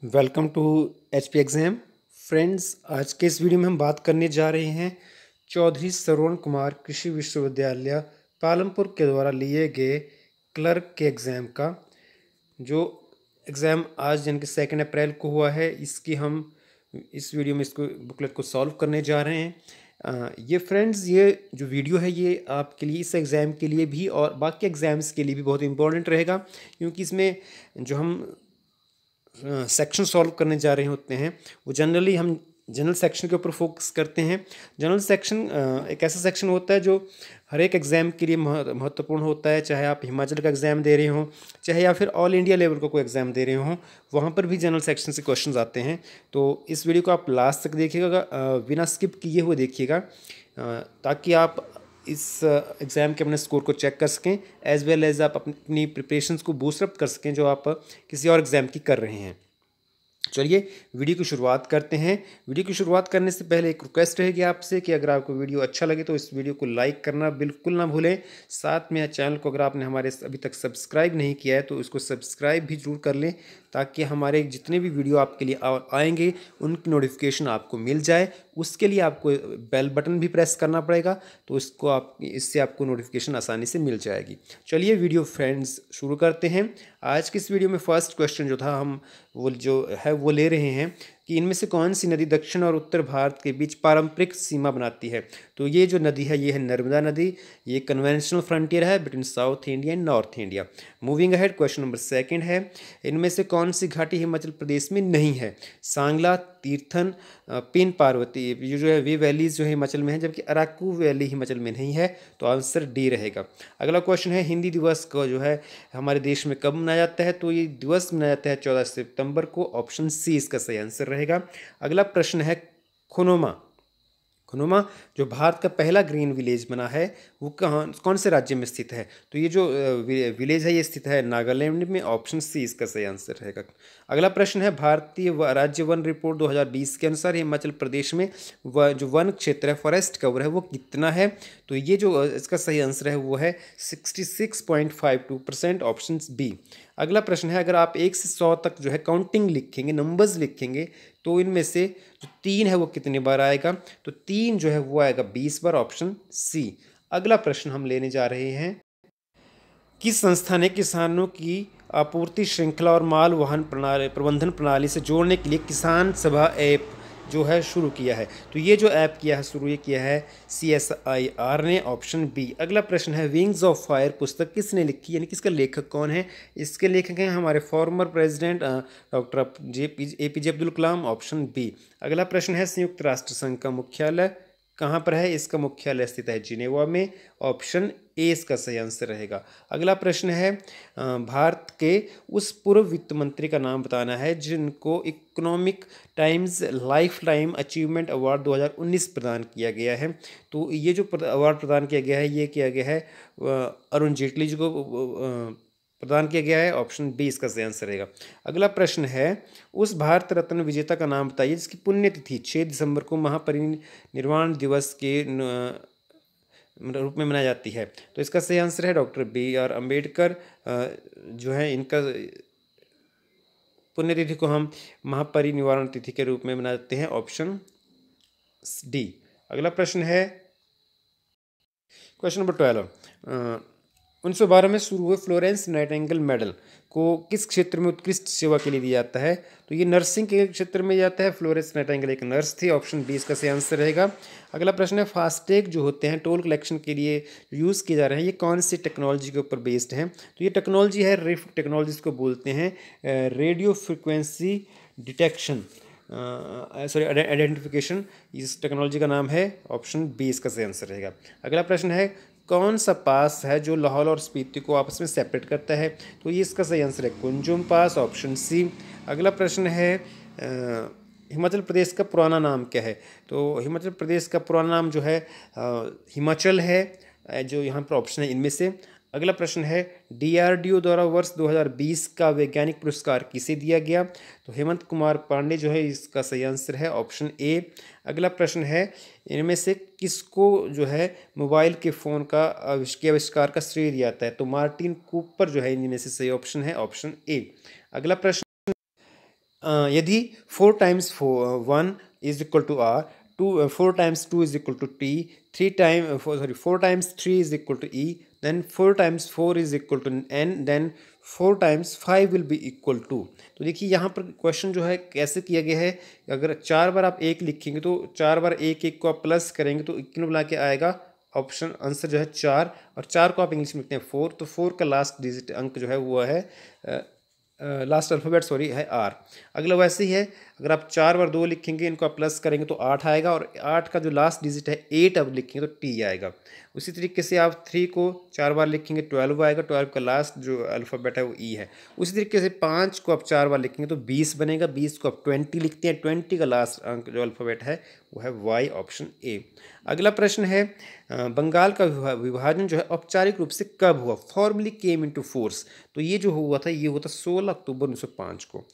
Welcome to HP exam friends. आज के इस वीडियो में हम बात करने जा रहे हैं चौधरी श्रवण कुमार कृषि विश्वविद्यालय पालमपुर के द्वारा लिए गए क्लर्क के एग्ज़ाम का जो एग्ज़ाम आज यानी कि 2 अप्रैल को हुआ है। इसकी हम इस वीडियो में इसको बुकलेट को सॉल्व करने जा रहे हैं। ये फ्रेंड्स, ये जो वीडियो है ये आपके लिए इस एग्ज़ाम के लिए भी और बाकी एग्ज़ाम्स के लिए भी बहुत इंपॉर्टेंट रहेगा, क्योंकि इसमें जो हम सेक्शन सॉल्व करने जा रहे होते हैं वो जनरली हम जनरल सेक्शन के ऊपर फोकस करते हैं। जनरल सेक्शन एक ऐसा सेक्शन होता है जो हर एक एग्ज़ाम के लिए महत्वपूर्ण होता है, चाहे आप हिमाचल का एग्ज़ाम दे रहे हों, चाहे या फिर ऑल इंडिया लेवल का कोई एग्ज़ाम दे रहे हों, वहाँ पर भी जनरल सेक्शन से क्वेश्चंस आते हैं। तो इस वीडियो को आप लास्ट तक देखिएगा, बिना स्किप किए हुए देखिएगा, ताकि आप इस एग्ज़ाम के अपने स्कोर को चेक कर सकें, एज़ वेल एज़ आप अपनी प्रिपरेशंस को बूस्ट अप कर सकें जो आप किसी और एग्ज़ाम की कर रहे हैं। चलिए वीडियो की शुरुआत करते हैं। वीडियो की शुरुआत करने से पहले एक रिक्वेस्ट रहेगी आपसे कि अगर आपको वीडियो अच्छा लगे तो इस वीडियो को लाइक करना बिल्कुल ना भूलें। साथ में चैनल को अगर आपने हमारे अभी तक सब्सक्राइब नहीं किया है तो इसको सब्सक्राइब भी जरूर कर लें, ताकि हमारे जितने भी वीडियो आपके लिए आएंगे उनकी नोटिफिकेशन आपको मिल जाए। उसके लिए आपको बेल बटन भी प्रेस करना पड़ेगा, तो इससे आपको नोटिफिकेशन आसानी से मिल जाएगी। चलिए वीडियो फ्रेंड्स शुरू करते हैं। आज की इस वीडियो में फर्स्ट क्वेश्चन जो था हम वो ले रहे हैं कि इनमें से कौन सी नदी दक्षिण और उत्तर भारत के बीच पारंपरिक सीमा बनाती है। तो ये जो नदी है ये है नर्मदा नदी। ये कन्वेंशनल फ्रंटियर है between south India and north India. Moving ahead, question number 2 है, इनमें से कौन सी घाटी हिमाचल प्रदेश में नहीं है। सांगला, तीर्थन, पिन पार्वती, ये जो है वे वैलीज जो है हिमाचल में है, जबकि अराकू वैली हिमाचल में नहीं है। तो आंसर डी रहेगा। अगला क्वेश्चन है, हिंदी दिवस को जो है हमारे देश में कब मनाया जाता है। तो ये दिवस मनाया जाता है 14 सितंबर को। ऑप्शन सी इसका सही आंसर रहेगा। अगला प्रश्न है, खुनुमा जो भारत का पहला ग्रीन विलेज बना है वो कौन से राज्य में स्थित है। तो ये जो विलेज है ये स्थित है नागालैंड में। ऑप्शन सी इसका सही आंसर रहेगा। अगला प्रश्न है, भारतीय राज्य वन रिपोर्ट 2020 के अनुसार हिमाचल प्रदेश में जो वन क्षेत्र है, फॉरेस्ट कवर है, वो कितना है। तो ये जो इसका सही आंसर है वो है 66.52%। Option B. अगला प्रश्न है, अगर आप 1 से 100 तक जो है काउंटिंग लिखेंगे, नंबर्स लिखेंगे, तो इनमें से जो 3 है वो कितनी बार आएगा। तो 3 जो है वो आएगा 20 बार। Option C. अगला प्रश्न हम लेने जा रहे हैं, किस संस्था ने किसानों की आपूर्ति श्रृंखला और माल वाहन प्रबंधन प्रणाली से जोड़ने के लिए किसान सभा ऐप जो है शुरू किया है। तो ये जो ऐप किया है शुरू ये किया है CSIR ने। Option B. अगला प्रश्न है, विंग्स ऑफ फायर पुस्तक किसने लिखी, यानी किसका लेखक कौन है। इसके लेखक हैं हमारे former president doctor APJ Abdul Kalam. Option B. अगला प्रश्न है, संयुक्त राष्ट्र संघ का मुख्यालय कहाँ पर है। इसका मुख्यालय स्थित है जिनेवा में। ऑप्शन ए इसका सही आंसर रहेगा। अगला प्रश्न है, भारत के उस पूर्व वित्त मंत्री का नाम बताना है जिनको economic times life time achievement award 2019 प्रदान किया गया है। तो ये जो अवार्ड प्रदान किया गया है ये किया गया है अरुण जेटली जी को प्रदान किया गया है। ऑप्शन बी इसका सही आंसर रहेगा। अगला प्रश्न है, उस भारत रत्न विजेता का नाम बताइए जिसकी पुण्यतिथि 6 दिसंबर को महापरिनिर्वाण दिवस के रूप में मनाई जाती है। तो इसका सही आंसर है डॉक्टर BR अम्बेडकर। जो है इनका पुण्यतिथि को हम महापरिनिर्वाण तिथि के रूप में मनाते हैं। Option D. अगला प्रश्न है, क्वेश्चन नंबर 12, 1912 में शुरू हुए फ्लोरेंस नाइटिंगेल मेडल को किस क्षेत्र में उत्कृष्ट सेवा के लिए दिया जाता है। तो ये नर्सिंग के क्षेत्र में जाता है। फ्लोरेंस नाइटिंगेल एक नर्स थी। ऑप्शन बी इसका सही आंसर रहेगा। अगला प्रश्न है, फास्टैग जो होते हैं टोल कलेक्शन के लिए यूज़ किए जा रहे हैं ये कौन सी टेक्नोलॉजी के ऊपर बेस्ड हैं। तो ये टेक्नोलॉजी है रिफ टेक्नोलॉजी इसको बोलते हैं, रेडियो फ्रिक्वेंसी डिटेक्शन आइडेंटिफिकेशन। इस टेक्नोलॉजी का नाम है। ऑप्शन बी इसका सही आंसर रहेगा। अगला प्रश्न है, कौन सा पास है जो लाहौल और स्पीति को आपस में सेपरेट करता है। तो ये इसका सही आंसर है कुंजुम पास। Option C. अगला प्रश्न है, हिमाचल प्रदेश का पुराना नाम क्या है। तो हिमाचल प्रदेश का पुराना नाम जो है हिमाचल है, जो यहाँ पर ऑप्शन है इनमें से। अगला प्रश्न है, DRDO द्वारा वर्ष 2020 का वैज्ञानिक पुरस्कार किसे दिया गया। तो हेमंत कुमार पांडे जो है इसका सही आंसर है। Option A. अगला प्रश्न है, इनमें से किसको जो है मोबाइल के फ़ोन का आविष्कार का श्रेय दिया जाता है। तो मार्टिन कूपर जो है इनमें से सही ऑप्शन है। Option A. अगला प्रश्न, यदि 4 times 1 is equal to R, 4 times 2 is equal to T, 4 times 3 is equal to E, then 4 times 4 is equal to N, then 4 times 5 will be equal to. तो देखिए यहाँ पर क्वेश्चन जो है कैसे किया गया है, अगर 4 बार आप 1 लिखेंगे तो 4 बार 1 1 को आप प्लस करेंगे तो इक्वल बना के आएगा ऑप्शन आंसर जो है 4, और 4 को आप इंग्लिश में लिखते हैं 4, तो 4 का लास्ट डिजिट अंक जो है वो है लास्ट अल्फ़ाबेट सॉरी है आर। अगला वैसे ही है, अगर आप 4 बार 2 लिखेंगे, इनको आप प्लस करेंगे तो 8 आएगा, और 8 का जो लास्ट डिजिट है 8 अब लिखेंगे तो टी आएगा। उसी तरीके से आप 3 को 4 बार लिखेंगे 12 आएगा, 12 का लास्ट जो अल्फ़ाबेट है वो ई है। उसी तरीके से 5 को आप 4 बार लिखेंगे तो 20 बनेगा, 20 को आप 20 लिखते हैं, 20 का लास्ट अंक जो अल्फ़ाबेट है वो है वाई, ऑप्शन ए। अगला प्रश्न है बंगाल का विभाजन जो है औपचारिक रूप से कब हुआ, फॉर्मली केम इनटू फोर्स। तो ये जो हुआ था ये हुआ था 16 अक्टूबर 1905 को।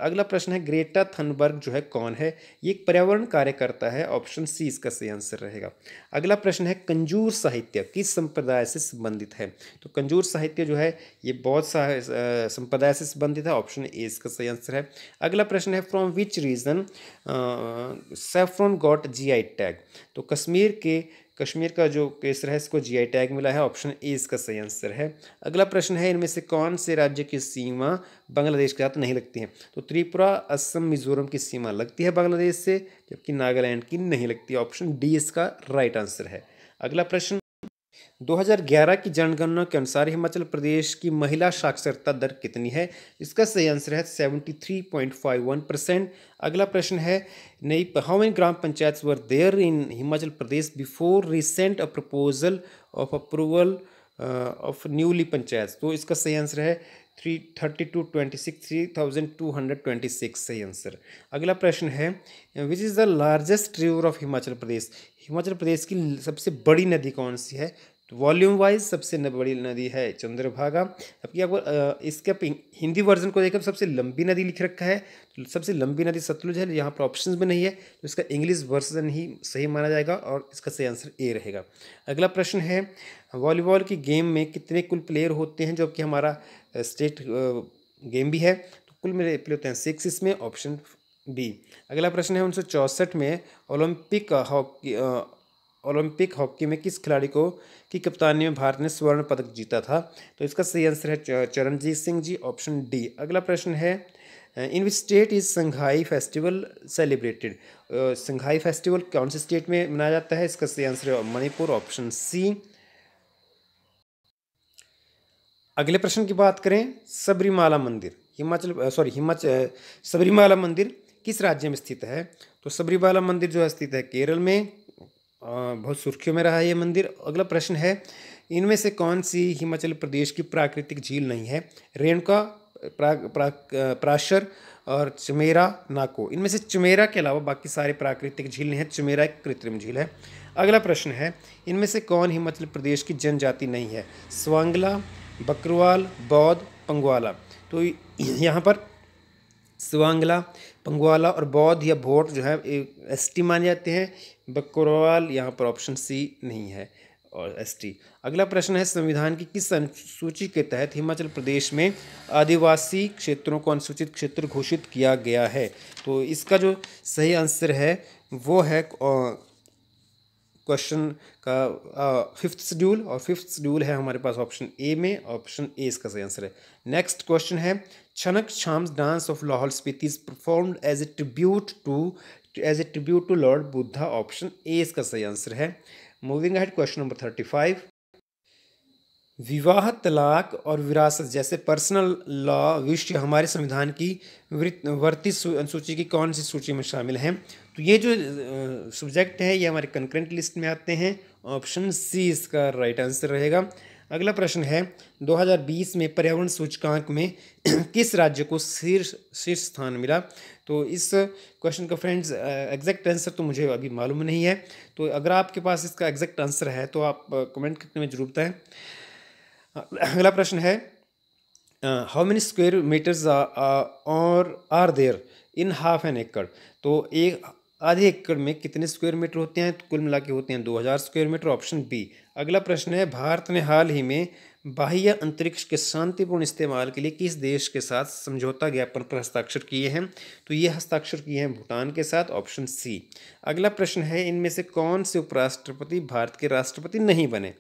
अगला प्रश्न है ग्रेटा थनबर्ग जो है कौन है, ये एक पर्यावरण कार्यकर्ता है, ऑप्शन सी इसका सही आंसर रहेगा। अगला प्रश्न है कंजूर साहित्य किस संप्रदाय से संबंधित है, तो कंजूर साहित्य जो है ये बौद्ध संप्रदाय से संबंधित है, ऑप्शन ए इसका सही आंसर है। अगला प्रश्न है from which region saffron got GI tag, तो कश्मीर का जो केसर है इसको जीआई टैग मिला है, ऑप्शन ए इसका सही आंसर है। अगला प्रश्न है इनमें से कौन से राज्य की सीमा बांग्लादेश के साथ नहीं लगती है, तो त्रिपुरा, असम, मिजोरम की सीमा लगती है बांग्लादेश से, जबकि नागालैंड की नहीं लगती, ऑप्शन डी इसका राइट आंसर है। अगला प्रश्न 2011 की जनगणना के अनुसार हिमाचल प्रदेश की महिला साक्षरता दर कितनी है, इसका सही आंसर है 73.51%। अगला प्रश्न है नई how many gram panchayat were there in Himachal Pradesh before recent a proposal of approval of newly panchayat, तो इसका सही आंसर है 3226 सही आंसर। अगला प्रश्न है which is the largest river of Himachal Pradesh, Himachal Pradesh की सबसे बड़ी नदी कौन सी है, तो वॉल्यूम वाइज सबसे बड़ी नदी है चंद्रभागा। जबकि आपको इसके हिंदी वर्जन को देखकर सबसे लंबी नदी लिख रखा है, तो सबसे लंबी नदी सतलुज है, यहाँ पर ऑप्शंस में नहीं है, तो इसका इंग्लिश वर्जन ही सही माना जाएगा और इसका सही आंसर ए रहेगा। अगला प्रश्न है वॉलीबॉल की गेम में कितने कुल प्लेयर होते हैं, जो कि हमारा स्टेट गेम भी है, तो कुल मेरे प्लेयर होते हैं 6 इसमें, ऑप्शन बी। अगला प्रश्न है 1964 में ओलंपिक हॉकी में किस खिलाड़ी की कप्तानी में भारत ने स्वर्ण पदक जीता था, तो इसका सही आंसर है चरणजीत सिंह जी, ऑप्शन डी। अगला प्रश्न है in which state is Sangai festival celebrated, Sangai festival कौन से स्टेट में मनाया जाता है, इसका सही आंसर है मणिपुर, ऑप्शन सी। अगले प्रश्न की बात करें सबरीमाला मंदिर सबरीमाला मंदिर किस राज्य में स्थित है, तो सबरीमाला मंदिर जो है स्थित है केरल में, बहुत सुर्खियों में रहा है ये मंदिर। अगला प्रश्न है इनमें से कौन सी हिमाचल प्रदेश की प्राकृतिक झील नहीं है, रेणुका, प्राशर और चमेरा, नाको, इनमें से चमेरा के अलावा बाकी सारे प्राकृतिक झील नहीं है, चमेरा एक कृत्रिम झील है। अगला प्रश्न है इनमें से कौन हिमाचल प्रदेश की जनजाति नहीं है, स्वांगला, बकरवाल, बौद्ध, पंगवाला, तो यहाँ पर स्वांगला, पंगवाला और बौद्ध या भोट जो है एसटी माने जाते हैं, बकरवाल यहाँ पर ऑप्शन सी नहीं है और एसटी। अगला प्रश्न है संविधान की किस अनुसूची के तहत हिमाचल प्रदेश में आदिवासी क्षेत्रों को अनुसूचित क्षेत्र घोषित किया गया है, तो इसका जो सही आंसर है वो है क्वेश्चन का 5th शेड्यूल, और 5th शेड्यूल है हमारे पास ऑप्शन ए में, ऑप्शन ए इसका सही आंसर है। नेक्स्ट क्वेश्चन है Chhanak Chhams dance of Lahaul Spiti is performed as a tribute to lord Buddha, option A इसका सही आंसर है। मूविंग अहेड क्वेश्चन नंबर 35, विवाह, तलाक और विरासत जैसे पर्सनल लॉ विषय हमारे संविधान की वर्ती अनुसूची की कौन सी सूची में शामिल हैं, तो ये जो सब्जेक्ट है ये हमारे कंकरेंट लिस्ट में आते हैं, ऑप्शन सी इसका राइट आंसर रहेगा। अगला प्रश्न है 2020 में पर्यावरण सूचकांक में किस राज्य को शीर्ष स्थान मिला, तो इस क्वेश्चन का फ्रेंड्स एग्जैक्ट आंसर तो मुझे अभी मालूम नहीं है, तो अगर आपके पास इसका एग्जैक्ट आंसर है तो आप कमेंट करने में जरूर बताएं। अगला प्रश्न है हाउ मेनी स्क्वायर मीटर्स और are there in half an acre, तो एक आधे एकड़ में कितने स्क्वायर मीटर होते हैं, तो कुल मिला के होते हैं 2000 स्क्वायर मीटर, ऑप्शन बी। अगला प्रश्न है भारत ने हाल ही में बाह्य अंतरिक्ष के शांतिपूर्ण इस्तेमाल के लिए किस देश के साथ समझौता ज्ञापन पर हस्ताक्षर किए हैं? तो ये हस्ताक्षर किए हैं भूटान के साथ, ऑप्शन सी। अगला प्रश्न है, इनमें से कौन से उपराष्ट्रपति भारत के राष्ट्रपति नहीं बने?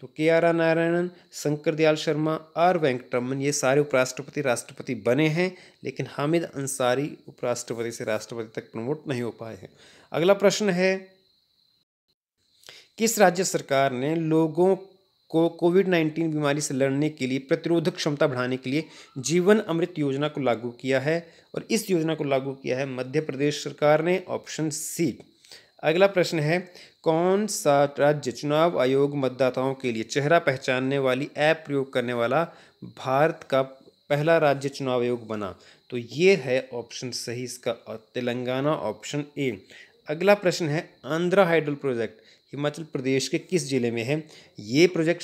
तो के आर नारायणन, शंकर दयाल शर्मा, आर वेंकटरमन, ये सारे उपराष्ट्रपति राष्ट्रपति बने हैं, लेकिन हामिद अंसारी उपराष्ट्रपति से राष्ट्रपति तक प्रमोट नहीं हो पाए हैं। अगला प्रश्न है, किस राज्य सरकार ने लोगों को कोविड-19 बीमारी से लड़ने के लिए प्रतिरोधक क्षमता बढ़ाने के लिए जीवन अमृत योजना को लागू किया है? और इस योजना को लागू किया है मध्य प्रदेश सरकार ने, ऑप्शन सी। अगला प्रश्न है, कौन सा राज्य चुनाव आयोग मतदाताओं के लिए चेहरा पहचानने वाली ऐप प्रयोग करने वाला भारत का पहला राज्य चुनाव आयोग बना? तो ये है ऑप्शन सही इसका, तेलंगाना, ऑप्शन ए। अगला प्रश्न है, आंध्रा हाइडल प्रोजेक्ट हिमाचल प्रदेश के किस जिले में है? ये प्रोजेक्ट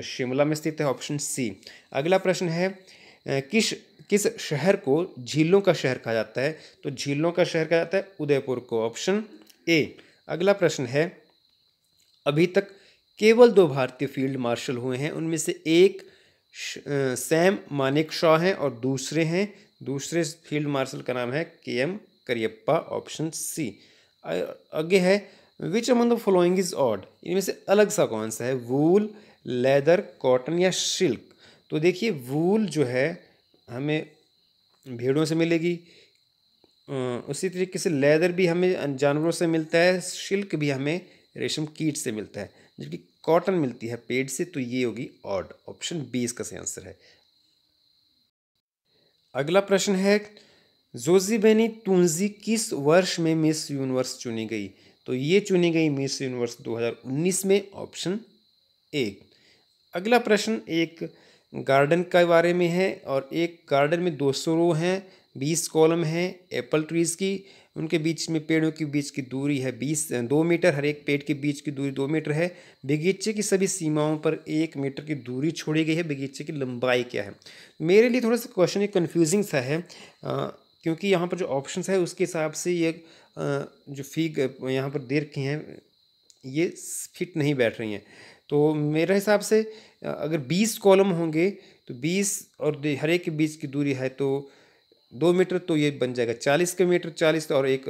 शिमला में स्थित है, ऑप्शन सी। अगला प्रश्न है, किस किस शहर को झीलों का शहर कहा जाता है? तो झीलों का शहर कहा जाता है उदयपुर को, ऑप्शन ए। अगला प्रश्न है, अभी तक केवल 2 भारतीय फील्ड मार्शल हुए हैं, उनमें से एक सैम मानेकशॉ हैं और दूसरे फील्ड मार्शल का नाम है के.एम. Cariappa, option C. आगे है, which among the following is odd? इनमें से अलग सा कौन सा है? वूल, लेदर, कॉटन या सिल्क? तो देखिए, वूल जो है हमें भेड़ों से मिलेगी, उसी तरीके से लेदर भी हमें जानवरों से मिलता है, सिल्क भी हमें रेशम कीट से मिलता है, जबकि कॉटन मिलती है पेड़ से। तो ये होगी ऑड, ऑप्शन बी इसका सही आंसर है। अगला प्रश्न है, जोजीबेनी तुंजी किस वर्ष में मिस यूनिवर्स चुनी गई? तो ये चुनी गई मिस यूनिवर्स 2019 में, ऑप्शन ए। अगला प्रश्न एक गार्डन के बारे में है, और एक गार्डन में 200 रो हैं, 20 कॉलम हैं एप्पल ट्रीज़ की, उनके बीच में पेड़ों के बीच की दूरी है 2 मीटर, हर एक पेड़ के बीच की दूरी 2 मीटर है। बगीचे की सभी सीमाओं पर 1 मीटर की दूरी छोड़ी गई है। बगीचे की लंबाई क्या है? मेरे लिए थोड़ा सा क्वेश्चन ये कन्फ्यूजिंग सा है, क्योंकि यहाँ पर जो ऑप्शंस है उसके हिसाब से ये जो फिग यहाँ पर दे रखी हैं ये फिट नहीं बैठ रही हैं। तो मेरे हिसाब से अगर 20 कॉलम होंगे तो 20 और हर एक के बीच की दूरी है तो 2 मीटर, तो ये बन जाएगा 40 के मीटर, 40 और एक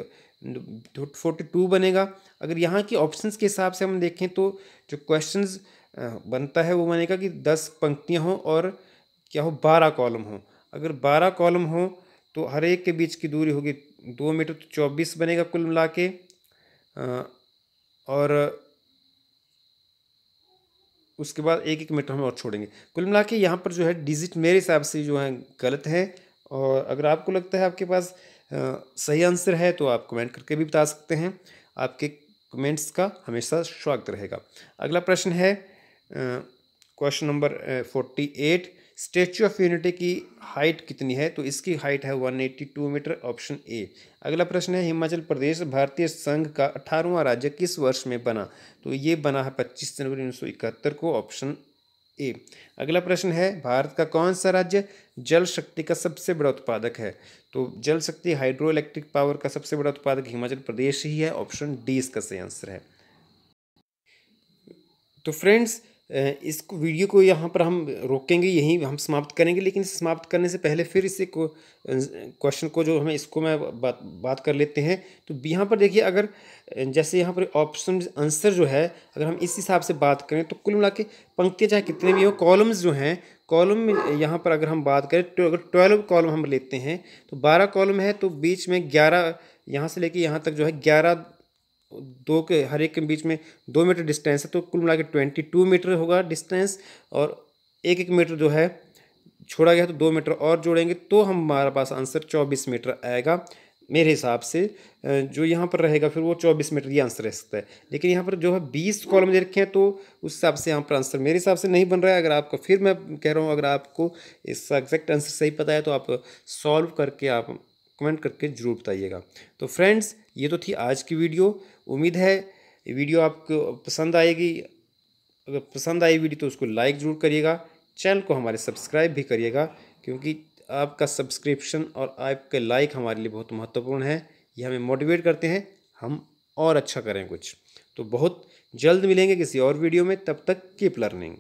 42 बनेगा। अगर यहाँ की ऑप्शंस के हिसाब से हम देखें तो जो क्वेश्चंस बनता है वो बनेगा कि 10 पंक्तियाँ हों और क्या हो 12 कॉलम हों। अगर 12 कॉलम हो तो हर एक के बीच की दूरी होगी 2 मीटर, तो 24 बनेगा कुल मिला के। और उसके बाद 1-1 मीटर हम और छोड़ेंगे। कुल मिला के यहाँ पर जो है डिजिट मेरे हिसाब से जो है गलत है। और अगर आपको लगता है आपके पास सही आंसर है तो आप कमेंट करके भी बता सकते हैं। आपके कमेंट्स का हमेशा स्वागत रहेगा। अगला प्रश्न है question number 48, statue of unity की हाइट कितनी है? तो इसकी हाइट है 182 मीटर, ऑप्शन ए। अगला प्रश्न है, हिमाचल प्रदेश भारतीय संघ का 18वां राज्य किस वर्ष में बना? तो ये बना है 25 जनवरी 1971 को, ऑप्शन ए। अगला प्रश्न है, भारत का कौन सा राज्य जल शक्ति का सबसे बड़ा उत्पादक है? तो जल शक्ति हाइड्रो इलेक्ट्रिक पावर का सबसे बड़ा उत्पादक हिमाचल प्रदेश ही है, ऑप्शन डी इसका सही आंसर है। तो फ्रेंड्स, इसको वीडियो को यहाँ पर हम रोकेंगे, यहीं हम समाप्त करेंगे। लेकिन समाप्त करने से पहले फिर इसे क्वेश्चन को जो हमें इसको मैं बात कर लेते हैं। तो यहाँ पर देखिए, अगर जैसे यहाँ पर ऑप्शन आंसर जो है अगर हम इस हिसाब से बात करें तो कुल मिला के पंक्तियाँ चाहे कितने भी हो, कॉलम्स जो हैं कॉलम में यहाँ पर अगर हम बात करें तो अगर 12 कॉलम हम लेते हैं तो 12 कॉलम है तो बीच में 11, यहाँ से लेके यहाँ तक जो है 11, 2 के हर एक के बीच में 2 मीटर डिस्टेंस है, तो कुल मिला के 22 मीटर होगा डिस्टेंस। और 1-1 मीटर जो है छोड़ा गया तो 2 मीटर और जोड़ेंगे तो हमारे पास आंसर 24 मीटर आएगा मेरे हिसाब से। जो यहाँ पर रहेगा फिर वो 24 मीटर ये आंसर रह सकता है। लेकिन यहाँ पर जो है 20 कॉलम दे रखे हैं तो उस हिसाब से यहाँ पर आंसर मेरे हिसाब से नहीं बन रहा है। अगर आपको, फिर मैं कह रहा हूँ, अगर आपको इसका एग्जैक्ट आंसर सही पता है तो आप सॉल्व करके आप कमेंट करके ज़रूर बताइएगा। तो फ्रेंड्स, ये तो थी आज की वीडियो। उम्मीद है ये वीडियो आपको पसंद आएगी। अगर पसंद आई वीडियो तो उसको लाइक ज़रूर करिएगा, चैनल को हमारे सब्सक्राइब भी करिएगा, क्योंकि आपका सब्सक्रिप्शन और आपके लाइक हमारे लिए बहुत महत्वपूर्ण है। ये हमें मोटिवेट करते हैं हम और अच्छा करें कुछ। तो बहुत जल्द मिलेंगे किसी और वीडियो में, तब तक कीप लर्निंग।